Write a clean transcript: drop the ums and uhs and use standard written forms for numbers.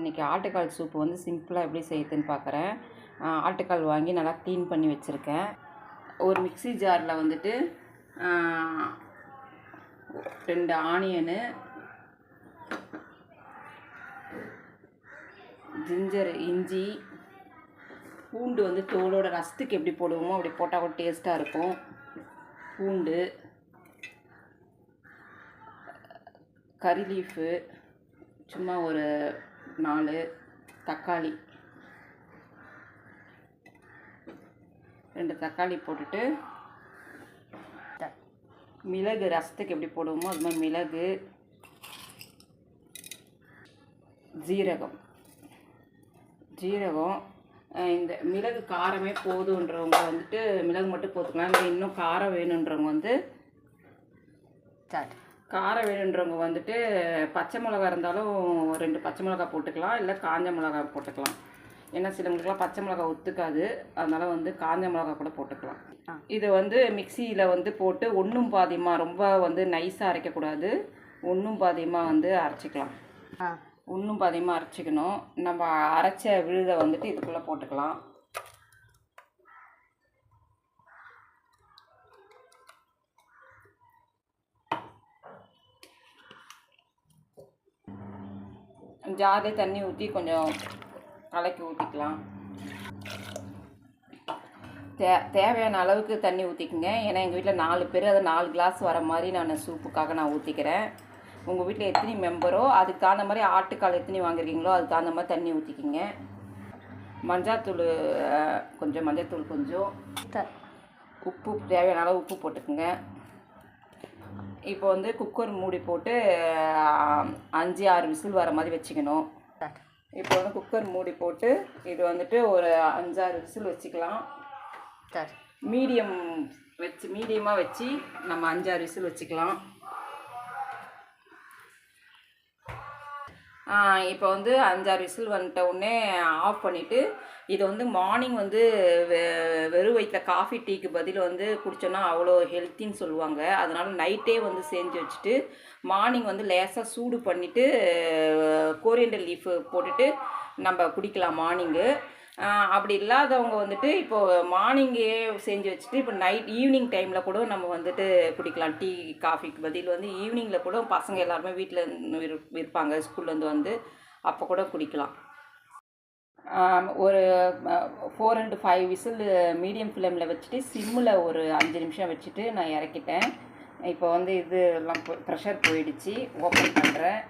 இன்றைக்கி ஆட்டுக்கால் சூப்பு வந்து சிம்பிளாக எப்படி செய்யுதுன்னு பார்க்குறேன். ஆட்டுக்கால் வாங்கி நல்லா க்ளீன் பண்ணி வச்சுருக்கேன். ஒரு மிக்ஸி ஜாரில் வந்துட்டு 2 ஆனியனு, ஜிஞ்சர், இஞ்சி, பூண்டு வந்து தோலோட ரசத்துக்கு எப்படி போடுவோமோ அப்படி போட்டால் கூட டேஸ்ட்டாக இருக்கும். பூண்டு, கறி லீஃபு சும்மா ஒரு 4, தக்காளி 2 தக்காளி போட்டுட்டு, மிளகு ரசத்துக்கு எப்படி போடுவோமோ அது மாதிரி மிளகு, ஜீரகம். இந்த மிளகு காரமே போதுன்றவங்க வந்துட்டு மிளகு மட்டும் போட்டுக்கலாம். இல்லை இன்னும் காரம் வேணுன்றவங்க வந்து வந்துட்டு பச்சை மிளகா இருந்தாலும் 2 பச்சை மிளகா போட்டுக்கலாம், இல்லை காஞ்ச மிளகா போட்டுக்கலாம். ஏன்னா சிலவங்களுக்குலாம் பச்சை மிளகா ஒத்துக்காது, அதனால் வந்து காஞ்ச மிளகா கூட போட்டுக்கலாம். இதை வந்து மிக்சியில் வந்து போட்டு ஒன்றும் பாதியமாக, ரொம்ப வந்து நைஸாக அரைக்கக்கூடாது, ஒன்றும் பாதியமாக வந்து அரைச்சிக்கலாம். ஒன்றும் பாதியமாக அரைச்சிக்கணும். நம்ம அரைச்ச விழுதை வந்துட்டு இதுக்குள்ளே போட்டுக்கலாம். ஜாதி தண்ணி ஊற்றி கொஞ்சம் கலக்கி ஊற்றிக்கலாம். தேவையான அளவுக்கு தண்ணி ஊற்றிக்குங்க. ஏன்னா எங்கள் வீட்டில் 4 பேர், அது 4 கிளாஸ் வர மாதிரி நான் சூப்புக்காக நான் ஊற்றிக்கிறேன். உங்கள் வீட்டில் எத்தனை மெம்பரோ அதுக்கு தகுந்த மாதிரி, ஆட்டுக்கால் எத்தனை வாங்கியிருக்கீங்களோ அதுக்கு தகுந்த மாதிரி தண்ணி ஊற்றிக்கிங்க. மஞ்சத்தூள் கொஞ்சம், உப்பு தேவையான அளவு உப்பு போட்டுக்குங்க. இப்போ வந்து குக்கர் மூடி போட்டு 5-6 விசில் வர மாதிரி வச்சுக்கணும். இப்போ வந்து குக்கர் மூடி போட்டு இது வந்துட்டு ஒரு 5-6 விசில் வச்சுக்கலாம். மீடியமாக வச்சு நம்ம 5-6 விசில் வச்சுக்கலாம். இப்போ வந்து 5-6 விசில் வந்துட்ட உடனே ஆஃப் பண்ணிவிட்டு, இதை வந்து மார்னிங் வந்து வெறும் வயிற்றில் காஃபி டீக்கு பதில் வந்து குடித்தோன்னா அவ்வளோ ஹெல்த்தின்னு சொல்லுவாங்க. அதனால் நைட்டே வந்து செஞ்சு வச்சுட்டு மார்னிங் வந்து லேசாக சூடு பண்ணிவிட்டு கோரியண்டர் லீஃபு போட்டுட்டு நம்ம குடிக்கலாம் மார்னிங்கு. அப்படி இல்லாதவங்க வந்துட்டு இப்போது மார்னிங்கே செஞ்சு வச்சுட்டு இப்போ ஈவினிங் டைமில் கூட நம்ம வந்துட்டு குடிக்கலாம். டீ காஃபிக்கு பதில் வந்து ஈவினிங்கில் கூட பசங்க எல்லாருமே வீட்டில் இருப்பாங்க, ஸ்கூல்லேருந்து வந்து அப்போ கூட குடிக்கலாம். ஒரு 4 and 5 விசில் மீடியம் ஃப்ளேமில் வச்சுட்டு சிம்மில் ஒரு 5 நிமிஷம் வச்சுட்டு நான் இறக்கிட்டேன். இப்போ வந்து இது எல்லாம் ப்ரெஷர் போயிடுச்சு. ஓப்பன் பண்ணுறேன்.